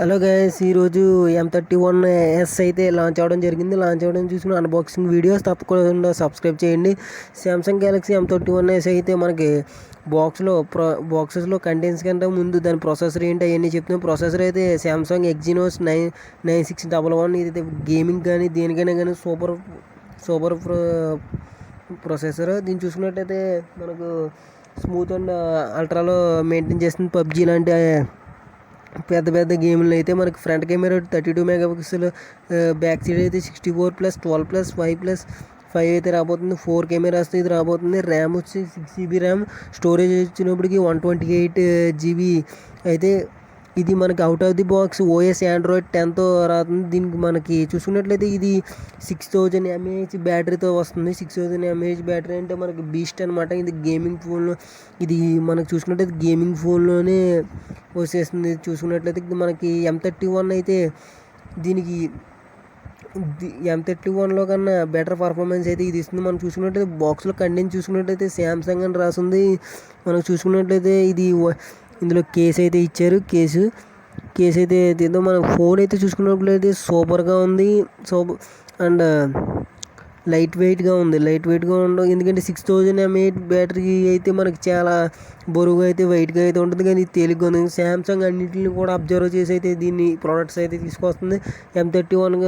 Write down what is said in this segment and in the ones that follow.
Hello guys, ఈరోజు M31s అయితే launch అవ్వడం జరిగింది. లాంచ్ అవ్వడం చూసిన అన్బాక్సింగ్ వీడియోస్ తప్పకుండా సబ్స్క్రైబ్ చేయండి. సామ్సంగ్ గ్యాలక్సీ M31s అయితే మనకి బాక్సెస్లో కంటెంట్స్ కంటే ముందు దాని ప్రాసెసర్ ఏంటి అవన్నీ చెప్తున్నాం. ప్రాసెసర్ అయితే సామ్సంగ్ Exynos 9611. ఇది గేమింగ్ కానీ దేనికైనా కానీ సూపర్ ప్రాసెసర్. దీన్ని చూసుకున్నట్టయితే మనకు స్మూత్ అండ్ అల్ట్రాలో మెయింటైన్ చేస్తుంది. పబ్జీ లాంటి పెద్ద గేమ్లు అయితే మనకి front camera 32 megapixel, back side అయితే 64+12+5+5 అయితే రాబోతుంది. 4 కెమెరాస్ ఇది రాబోతుంది. ర్యామ్ వచ్చి 6GB ర్యామ్, స్టోరేజ్ వచ్చినప్పటికి 128GB అయితే ఇది మనకి out of the box OS Android 10తో రాతుంది. దీనికి మనకి చూసుకున్నట్లయితే ఇది 6000 mAh బ్యాటరీతో వస్తుంది. 6000 mAh బ్యాటరీ అంటే మనకి బీస్ట్ అనమాట. ఇది గేమింగ్ ఫోన్లో, ఇది మనకు చూసుకున్నట్లయితే గేమింగ్ ఫోన్లోనే వచ్చేస్తుంది. చూసుకున్నట్లయితే మనకి M31 అయితే దీనికి M31లో కన్నా బెటర్ పర్ఫార్మెన్స్ అయితే ఇది ఇస్తుంది. మనం చూసుకున్నట్లయితే బాక్స్లో కంటెంట్ చూసుకున్నట్లయితే శాంసంగ్ అని రాసింది. మనం చూసుకున్నట్లయితే ఇది ఇందులో కేసు అయితే ఇచ్చారు. కేసు అయితే ఏదో మనం ఫోన్ అయితే చూసుకున్నట్లయితే సూపర్గా ఉంది. అండ్ లైట్ వెయిట్గా ఉండవు. ఎందుకంటే 6000 mAh బ్యాటరీ అయితే మనకి చాలా బరువుగా అయితే వెయిట్గా అయితే ఉంటుంది, కానీ తేలిగ్గా ఉంది. శాంసంగ్ అన్నింటిని కూడా అబ్జర్వ్ చేసి అయితే దీన్ని ప్రోడక్ట్స్ అయితే తీసుకొస్తుంది. M31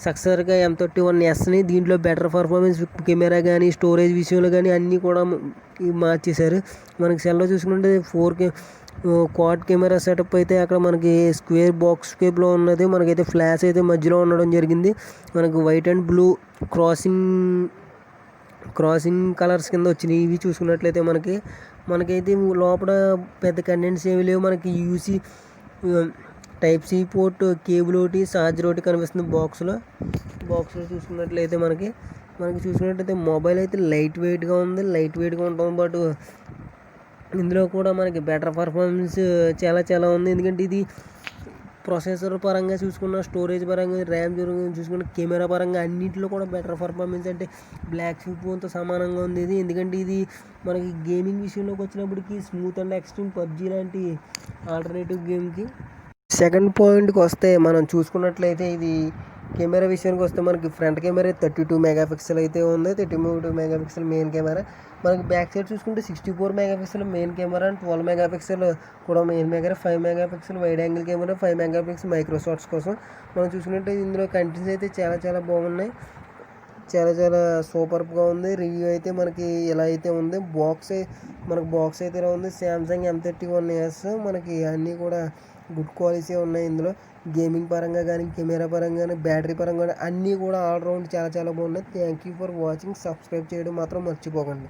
సక్సెసర్గా M31sని దీంట్లో బెటర్ పర్ఫార్మెన్స్ కెమెరా కానీ స్టోరేజ్ విషయంలో కానీ అన్నీ కూడా మార్చేశారు. మనకి సెల్లో చూసుకుంటే 4K క్వాడ్ కెమెరా సెటప్ అయితే అక్కడ మనకి స్క్వేర్ బాక్స్ షేప్లో ఉన్నది. మనకైతే ఫ్లాష్ అయితే మధ్యలో ఉండడం జరిగింది. మనకు white and blue crossing colours కింద వచ్చినాయి. ఇవి చూసుకున్నట్లయితే మనకైతే లోపల పెద్ద కంటెంట్స్ ఏమి లేవు. మనకి యూసీ టైప్ సి పోర్ట్, కేబుల్ ఒకటి, ఛార్జర్ ఒకటి కనిపిస్తుంది బాక్స్లో చూసుకున్నట్లయితే మనకి చూసుకున్నట్లయితే మొబైల్ అయితే లైట్ వెయిట్గా ఉంటుంది. బట్ ఇందులో కూడా మనకి బెటర్ పర్ఫార్మెన్స్ చాలా ఉంది. ఎందుకంటే ఇది ప్రాసెసర్ పరంగా చూసుకున్న, స్టోరేజ్ పరంగా, ర్యామ్ చూసుకున్న, కెమెరా పరంగా అన్నింటిలో కూడా బెటర్ పర్ఫార్మెన్స్ అంటే బ్లాక్ ఫోన్తో సమానంగా ఉంది ఇది. ఎందుకంటే ఇది మనకి గేమింగ్ విషయంలోకి వచ్చినప్పటికీ స్మూత్ అండ్ ఎక్స్ట్రీమ్ పబ్జీ లాంటి ఆల్టర్నేటివ్ గేమ్కి. సెకండ్ పాయింట్కి వస్తే మనం చూసుకున్నట్లయితే ఇది కెమెరా విషయానికి వస్తే మనకి ఫ్రంట్ కెమెరా 32 మెగాపిక్సెల్ అయితే ఉంది. 32 మెగాపిక్సెల్ మెయిన్ కెమెరా. మనకి బ్యాక్ సైడ్ చూసుకుంటే 64 megapixel main camera and 12 megapixel కూడా main camera, 5 megapixel wide angle camera, 5 megapixel micro shots కోసం. మనం చూసుకుంటే ఇందులో కంటెంట్స్ అయితే చాలా బాగున్నాయి. చాలా సూపర్గా ఉంది. రివ్యూ అయితే మనకి ఇలా అయితే ఉంది. బాక్స్ అయితే ఇలా ఉంది. సామ్సంగ్ M31s మనకి అన్నీ కూడా గుడ్ క్వాలిటీ ఉన్నాయి. ఇందులో గేమింగ్ పరంగా కానీ, కెమెరా పరంగా కానీ, బ్యాటరీ పరంగా కానీ అన్నీ కూడా ఆల్రౌండ్ చాలా బాగున్నాయి. Thank you for watching. Subscribe చేయడం మాత్రం మర్చిపోకండి.